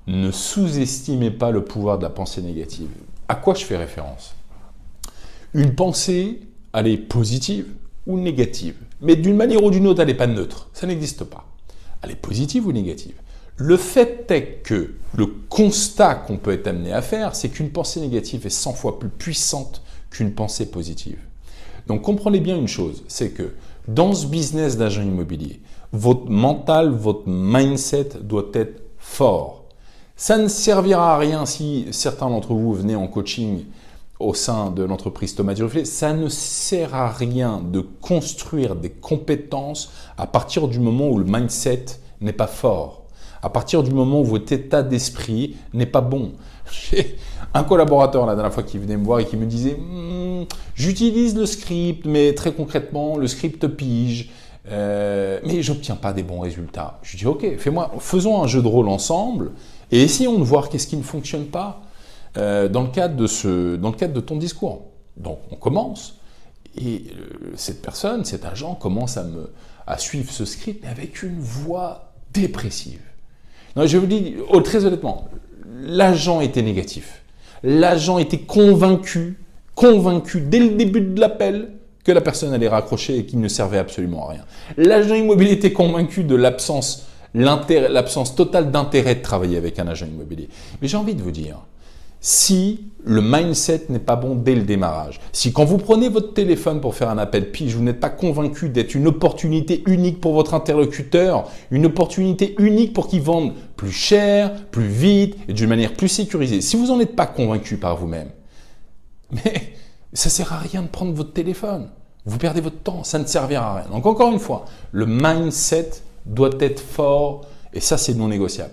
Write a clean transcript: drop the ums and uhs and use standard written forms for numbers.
Ne sous-estimez pas le pouvoir de la pensée négative. À quoi je fais référence? Une pensée, elle est positive ou négative. Mais d'une manière ou d'une autre, elle n'est pas neutre. Ça n'existe pas. Elle est positive ou négative. Le fait est que le constat qu'on peut être amené à faire, c'est qu'une pensée négative est 100 fois plus puissante qu'une pensée positive. Donc comprenez bien une chose, c'est que dans ce business d'agent immobilier, votre mental, votre mindset doit être fort. Ça ne servira à rien si certains d'entre vous venez en coaching au sein de l'entreprise Thomas Duruflé. Ça ne sert à rien de construire des compétences à partir du moment où le mindset n'est pas fort. À partir du moment où votre état d'esprit n'est pas bon. J'ai un collaborateur la dernière fois qui venait me voir et qui me disait j'utilise le script, mais très concrètement, le script pige, mais j'obtiens pas des bons résultats. Je lui dis ok, faisons un jeu de rôle ensemble et essayons de voir qu'est-ce qui ne fonctionne pas dans le cadre de ton discours. Donc on commence et cette personne, cet agent commence à suivre ce script mais avec une voix dépressive. Non, je vous dis très honnêtement, l'agent était négatif. L'agent était convaincu dès le début de l'appel que la personne allait raccrocher et qu'il ne servait absolument à rien. L'agent immobilier était convaincu de l'absence totale d'intérêt de travailler avec un agent immobilier. Mais j'ai envie de vous dire, si le mindset n'est pas bon dès le démarrage, si quand vous prenez votre téléphone pour faire un appel pige, vous n'êtes pas convaincu d'être une opportunité unique pour votre interlocuteur, une opportunité unique pour qu'il vende plus cher, plus vite et d'une manière plus sécurisée, si vous n'en êtes pas convaincu par vous-même, mais ça ne sert à rien de prendre votre téléphone. Vous perdez votre temps, ça ne servira à rien. Donc encore une fois, le mindset doit être fort et ça c'est non négociable.